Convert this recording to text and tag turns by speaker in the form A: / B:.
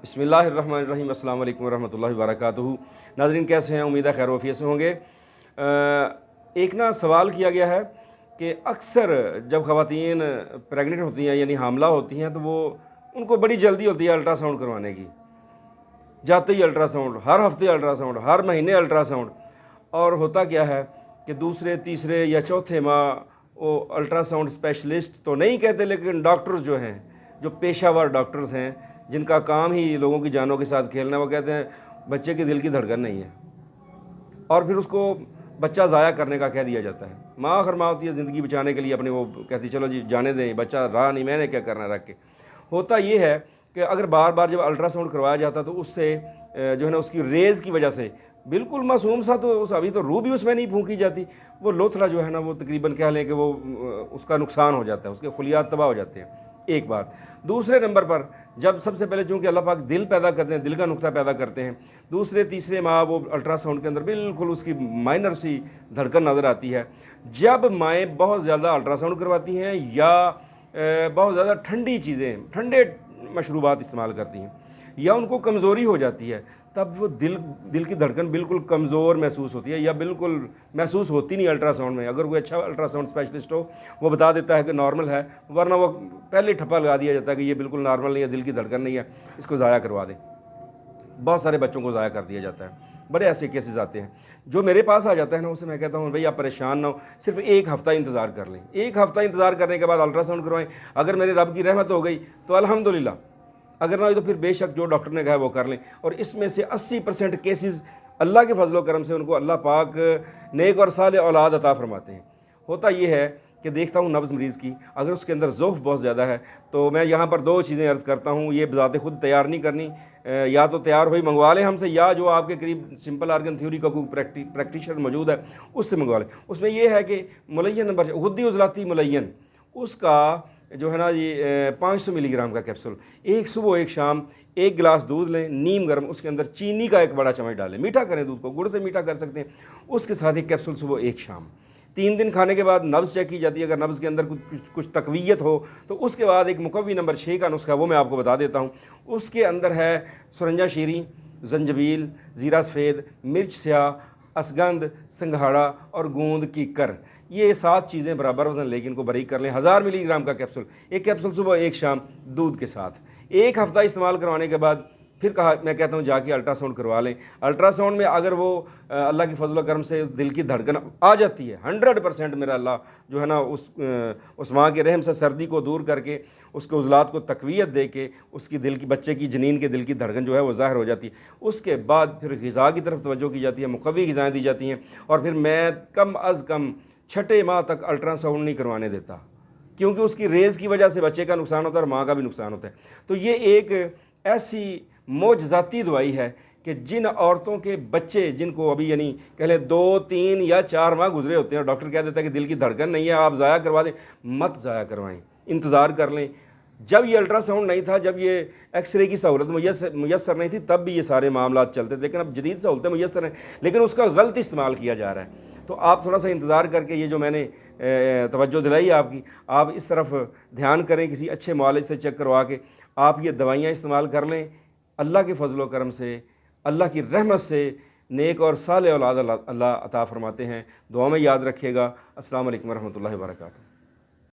A: بسم اللہ الرحمن الرحیم۔ السلام علیکم ورحمۃ اللہ وبرکاتہ۔ ناظرین کیسے ہیں؟ امید ہے خیر و عافیت سے ہوں گے۔ ایک سوال کیا گیا ہے کہ اکثر جب خواتین پریگننٹ ہوتی ہیں یعنی حاملہ ہوتی ہیں تو وہ ان کو بڑی جلدی ہوتی ہے الٹرا ساؤنڈ کروانے کی، جاتے ہی الٹرا ساؤنڈ، ہر ہفتے الٹرا ساؤنڈ، ہر مہینے الٹرا ساؤنڈ، اور ہوتا کیا ہے کہ دوسرے تیسرے یا چوتھے ماہ وہ الٹرا ساؤنڈ اسپیشلسٹ تو نہیں کہتے لیکن ڈاکٹر جو ہیں، جو پیشہ ور ڈاکٹرز ہیں جن کا کام ہی لوگوں کی جانوں کے ساتھ کھیلنا، وہ کہتے ہیں بچے کے دل کی دھڑکن نہیں ہے، اور پھر اس کو بچہ ضائع کرنے کا کہہ دیا جاتا ہے۔ ماں آخر ماں ہوتی ہے، زندگی بچانے کے لیے اپنے وہ کہتی چلو جی جانے دیں، بچہ رہا نہیں، میں نے کیا کرنا رکھ کے۔ ہوتا یہ ہے کہ اگر بار بار جب الٹرا ساؤنڈ کروایا جاتا تو اس سے جو ہے نا اس کی ریز کی وجہ سے بالکل معصوم سا، تو ابھی تو روح بھی اس میں نہیں پھونکی جاتی، وہ لوتھڑا جو ہے نا وہ تقریباً کہہ لیں کہ وہ اس کا نقصان ہو جاتا ہے، اس کے خلیات تباہ ہو جاتے ہیں۔ ایک بات۔ دوسرے نمبر پر جب سب سے پہلے چونکہ اللہ پاک دل پیدا کرتے ہیں، دل کا نقطہ پیدا کرتے ہیں، دوسرے تیسرے ماہ وہ الٹرا ساؤنڈ کے اندر بالکل اس کی مائنر سی دھڑکن نظر آتی ہے۔ جب مائیں بہت زیادہ الٹرا ساؤنڈ کرواتی ہیں یا بہت زیادہ ٹھنڈی چیزیں، ٹھنڈے مشروبات استعمال کرتی ہیں، یا ان کو کمزوری ہو جاتی ہے، تب وہ دل کی دھڑکن بالکل کمزور محسوس ہوتی ہے یا بالکل محسوس ہوتی نہیں الٹرا ساؤنڈ میں۔ اگر کوئی اچھا الٹرا ساؤنڈ اسپیشلسٹ ہو وہ بتا دیتا ہے کہ نارمل ہے، ورنہ وہ پہلے ٹھپا لگا دیا جاتا ہے کہ یہ بالکل نارمل نہیں ہے، دل کی دھڑکن نہیں ہے، اس کو ضائع کروا دیں۔ بہت سارے بچوں کو ضائع کر دیا جاتا ہے، بڑے ایسے کیسز آتے ہیں۔ جو میرے پاس آ جاتا ہے نا اسے میں کہتا ہوں بھئی آپ پریشان نہ ہو، صرف ایک ہفتہ انتظار کر لیں، ایک ہفتہ انتظار کرنے کے بعد الٹرا ساؤنڈ کروائیں۔ اگر میرے رب کی رحمت ہو گئی تو الحمدللہ، اگر نہ ہوئی تو پھر بے شک جو ڈاکٹر نے کہا ہے وہ کر لیں۔ اور اس میں سے 80% کیسز اللہ کے فضل و کرم سے ان کو اللہ پاک نیک اور صالح اولاد عطا فرماتے ہیں۔ ہوتا یہ ہے کہ دیکھتا ہوں نبض مریض کی، اگر اس کے اندر ضعف بہت زیادہ ہے تو میں یہاں پر دو چیزیں عرض کرتا ہوں، یہ بذات خود تیار نہیں کرنی، یا تو تیار ہوئی منگوا لیں ہم سے، یا جو آپ کے قریب سمپل آرگن تھیوری کا کوئی پریکٹیشنر موجود ہے اس سے منگوا لیں۔ اس میں یہ ہے کہ ملین نمبر غدی عضلاتی ملین، اس کا جو ہے نا یہ 500 ملی گرام کا کیپسول، ایک صبح ایک شام، ایک گلاس دودھ لیں نیم گرم، اس کے اندر چینی کا ایک بڑا چمچ ڈالیں، میٹھا کریں دودھ کو، گڑ سے میٹھا کر سکتے ہیں، اس کے ساتھ ایک کیپسول صبح ایک شام۔ 3 دن کھانے کے بعد نبض چیک کی جاتی ہے، اگر نبض کے اندر کچھ تقویت ہو تو اس کے بعد ایک مقوی نمبر 6 کا نسخہ وہ میں آپ کو بتا دیتا ہوں۔ اس کے اندر ہے سرنجا شیریں، زنجبیل، زیرہ سفید، مرچ سیاہ، اسگند، سنگھاڑا اور گوند کی کر، یہ 7 چیزیں برابر وزن لے کے ان کو باریک کر لیں۔ 1000 ملی گرام کا کیپسول، ایک کیپسول صبح ایک شام دودھ کے ساتھ، ایک ہفتہ استعمال کروانے کے بعد پھر کہا میں کہتا ہوں جا کے الٹرا ساؤنڈ کروا لیں۔ الٹرا ساؤنڈ میں اگر وہ اللہ کی فضل و کرم سے دل کی دھڑکن آ جاتی ہے 100%، میرا اللہ جو ہے نا اس ماں کے رحم سے سردی کو دور کر کے اس کے عضلات کو تقویت دے کے اس کی دل کی بچے کی جنین کے دل کی دھڑکن جو ہے وہ ظاہر ہو جاتی ہے۔ اس کے بعد پھر غذا کی طرف توجہ کی جاتی ہے، مقوی غذائیں دی جاتی ہیں، اور پھر میں کم از کم 6 ماہ تک الٹرا ساؤنڈ نہیں کروانے دیتا، کیونکہ اس کی ریز کی وجہ سے بچے کا نقصان ہوتا ہے اور ماں کا بھی نقصان ہوتا ہے۔ تو یہ ایک ایسی معجزاتی دوائی ہے کہ جن عورتوں کے بچے جن کو ابھی یعنی کہہ لیں 2 3 یا 4 ماہ گزرے ہوتے ہیں اور ڈاکٹر کہہ دیتا ہے کہ دل کی دھڑکن نہیں ہے آپ ضائع کروا دیں، مت ضائع کروائیں، انتظار کر لیں۔ جب یہ الٹرا ساؤنڈ نہیں تھا، جب یہ ایکس رے کی سہولت میسر نہیں تھی، تب بھی یہ سارے معاملات چلتے تھے، لیکن اب جدید سہولتیں میسر ہیں لیکن اس کا غلط استعمال کیا جا رہا ہے۔ تو آپ تھوڑا سا انتظار کر کے یہ جو میں نے توجہ دلائی آپ کی، آپ اس طرف دھیان کریں، کسی اچھے معالج سے چیک کروا کے آپ یہ دوائیاں استعمال کر لیں۔ اللہ کے فضل و کرم سے، اللہ کی رحمت سے نیک اور صالح اولاد اللہ عطا فرماتے ہیں۔ دعا میں یاد رکھیے گا۔ السلام علیکم ورحمۃ اللہ وبرکاتہ۔